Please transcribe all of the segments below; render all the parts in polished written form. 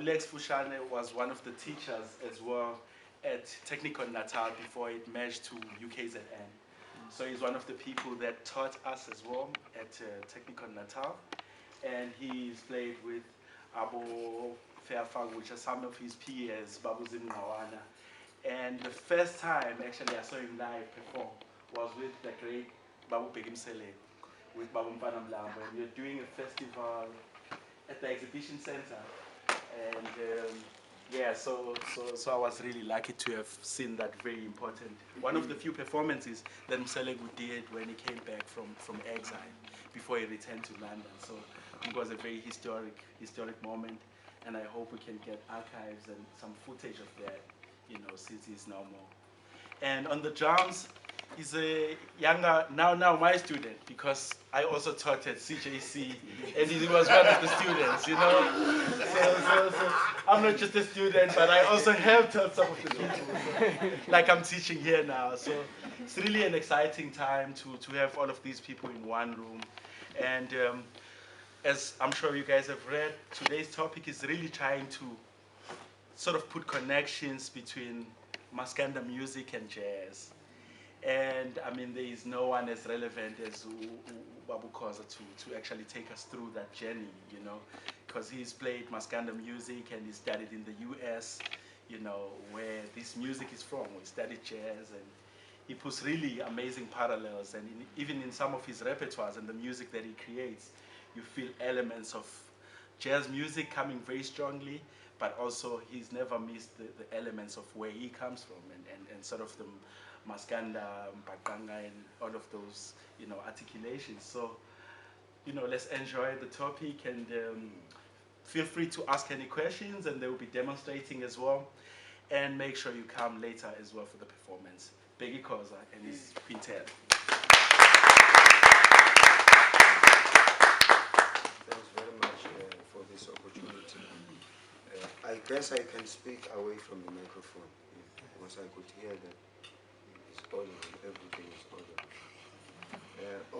Lex Fushane was one of the teachers as well at Technikon Natal before it merged to UKZN. So he's one of the people that taught us as well at Technikon Natal. And he's played with Abo Fairfang, which are some of his peers, Babu Zimnawana. And the first time actually I saw him live perform was with the great Babu Bheki Khoza, with Babu Mfana Mlambo. And we were doing a festival at the exhibition center. And yeah, so I was really lucky to have seen that very important. One of the few performances that Mselegu did when he came back from exile before he returned to London. So it was a very historic moment, and I hope we can get archives and some footage of that, since he's no more. And on the drums, he's a younger, now my student, because I also taught at CJC, and he was one of the students, So I'm not just a student, but I also have taught some of the people, like I'm teaching here now. So it's really an exciting time to have all of these people in one room. And as I'm sure you guys have read, today's topic is really trying to sort of put connections between Maskanda music and jazz. And I mean, there is no one as relevant as Bheki Khoza to actually take us through that journey, because he's played Maskanda music and he studied in the US, where this music is from. He studied jazz, and he puts really amazing parallels. And even in some of his repertoires and the music that he creates, you feel elements of jazz music coming very strongly, but also he's never missed the elements of where he comes from and sort of the Maskanda, Mpaqanga, and all of those, articulations. So, let's enjoy the topic, and feel free to ask any questions, and they will be demonstrating as well. And make sure you come later as well for the performance. Bheki Khoza and his quintet. Thanks very much for this opportunity. I guess I can speak away from the microphone, because I could hear that it's audible, everything is audible.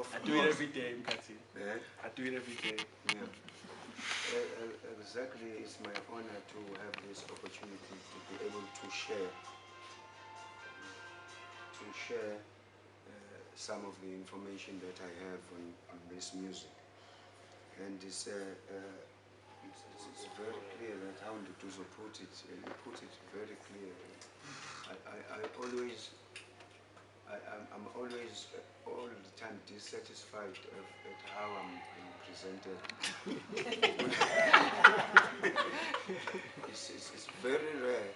I do it every day, Mkati. I do it every day. Yeah. Exactly, it's my honor to have this opportunity to be able to share some of the information that I have on this music. And it's very clear that how Nduduzo put it. He put it very clear. I'm always all the time dissatisfied at how I'm being presented. It's very rare.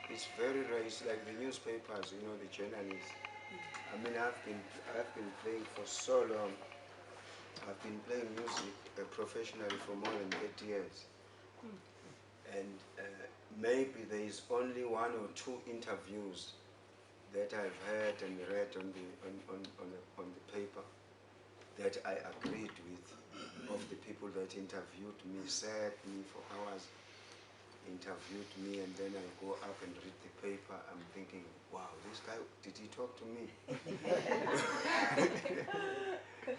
It's very rare. It's like the newspapers, the journalists. I mean, I've been playing for so long. I've been playing music professionally for more than 8 years. And maybe there is only 1 or 2 interviews that I've heard and read on the paper that I agreed with, of the people that interviewed me, sat me for hours, interviewed me, and then I go up and read the paper. I'm thinking, wow, this guy, did he talk to me?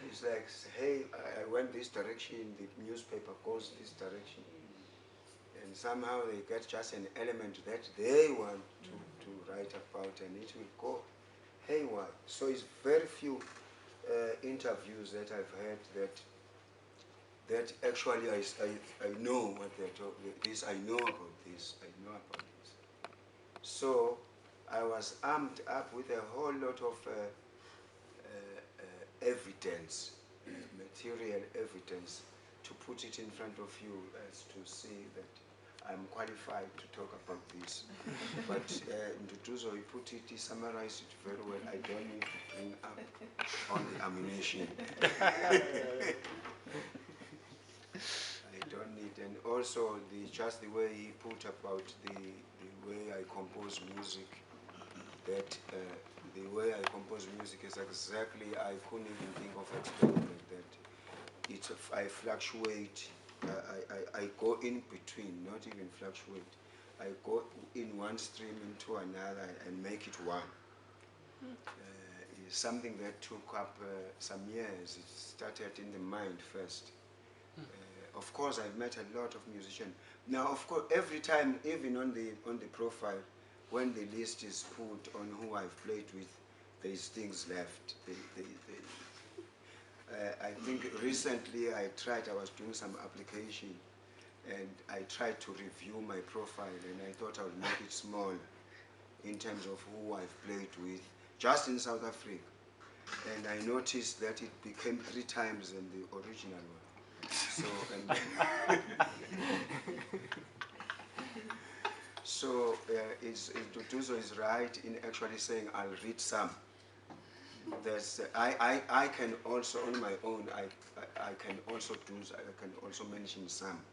It's like, hey, I went this direction, the newspaper goes this direction. And somehow they get just an element that they want to write about, and it will go haywire. So it's very few interviews that I've heard that actually I know what they're talking about. This, I know about this, I know about this. So I was armed up with a whole lot of evidence, material evidence, to put it in front of you as to see that I'm qualified to talk about this. But Nduduzo, he put it, he summarized it very well. I don't need to bring up all the ammunition. I don't need, and also just the way he put about the way I compose music, that the way I compose music is exactly, I couldn't even think of explaining that. I fluctuate, I go in between, not even fluctuate. I go in one stream into another and make it one. It's something that took up some years. It started in the mind first. of course, I've met a lot of musicians. Now, of course, every time, even on the profile, when the list is put on who I've played with, there's things left. I think recently I was doing some application, and I tried to review my profile, and I thought I would make it small in terms of who I've played with, just in South Africa. And I noticed that it became 3 times than the original one. So, so Duduzo is right in actually saying, I'll read some. There's, I can also, on my own, I can also mention some.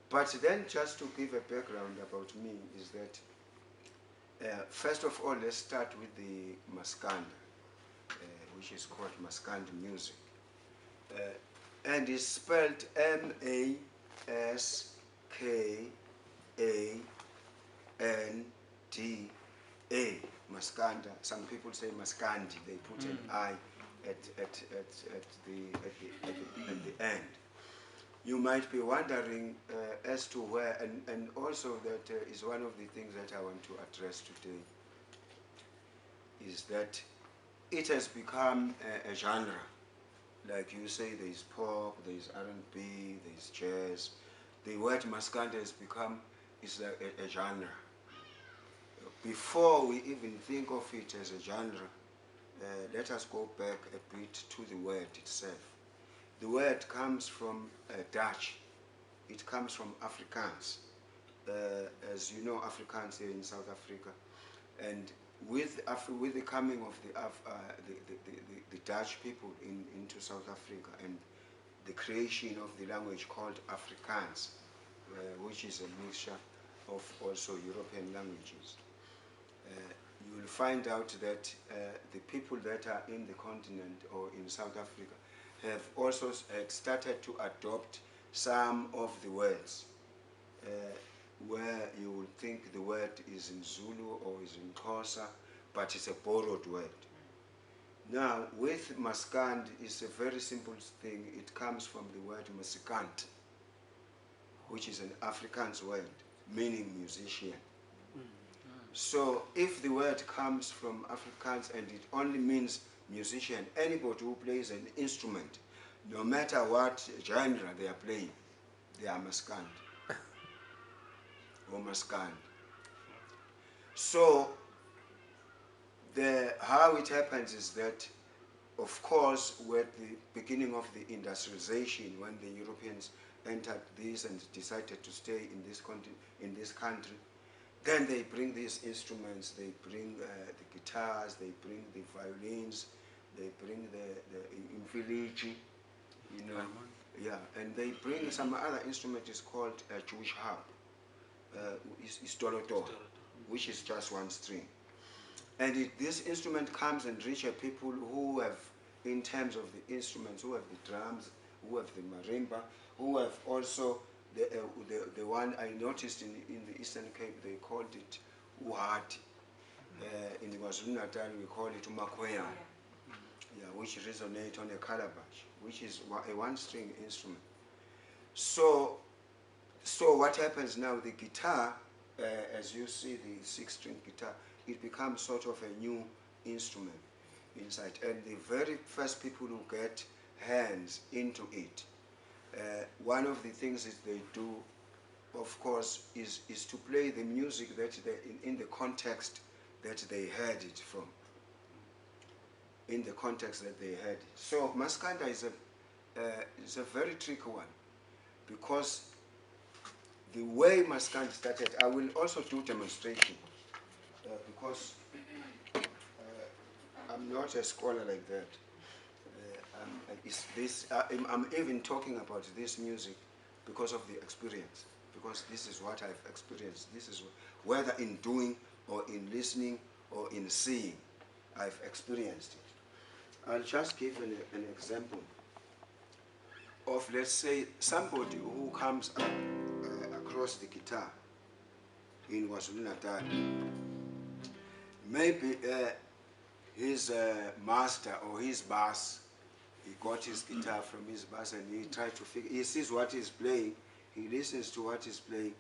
But then, just to give a background about me, is that first of all, let's start with the Maskandi, which is called Maskandi music. And it's spelled M-A-S-K-A-N-D-A, Maskanda. Some people say Maskandi, they put an I at the end. You might be wondering as to where, and also that is one of the things that I want to address today, is that it has become a genre. Like you say, there is pop, there is R&B, there is jazz. The word Maskandi has become like a genre. Before we even think of it as a genre, let us go back a bit to the word itself. The word comes from Dutch. It comes from Afrikaans. As you know, Afrikaans here in South Africa. And with the coming of the Dutch people into South Africa, and the creation of the language called Afrikaans, which is a mixture of also European languages, you will find out that the people that are in the continent or in South Africa have also started to adopt some of the words, where you will think the word is in Zulu or is in Khoza, but it's a borrowed word. Now, with Maskandi, it's a very simple thing. It comes from the word Masikant, which is an Afrikaans word, meaning musician. So, if the word comes from Afrikaans and it only means musician, anybody who plays an instrument, no matter what genre they are playing, they are Maskandi or Maskandi. So, how it happens is that, of course, with the beginning of the industrialization, when the Europeans entered this and decided to stay in this country, then they bring these instruments. They bring the guitars, they bring the violins, they bring the infiliji, you know, yeah, and they bring some other instrument. Is called a Jewish harp, is toloto, which is just one string. And this instrument comes and reaches people who have, in terms of the instruments, who have the drums, who have the marimba, who have also the one I noticed in the Eastern Cape, they called it uhati. In the KwaZulu-Natal, we call it umakwenya, yeah, which resonates on a calabash, which is a one-string instrument. So what happens now, the guitar, as you see the 6-string guitar, it becomes sort of a new instrument inside. And the very first people who get hands into it, one of the things that they do, of course, is to play the music that in the context that they heard it from. In the context that they heard it. So Maskanda is a very tricky one, because the way Maskandi started, I will also do demonstration, because I'm not a scholar like that. I'm even talking about this music because of the experience, because this is what I've experienced. This is whether in doing or in listening or in seeing, I've experienced it. I'll just give an example of, let's say, somebody who comes up across the guitar in KwaZulu-Natal. Maybe his master or his boss He got his guitar from his bus and he tried to figure. He sees what he's playing. He listens to what he's playing.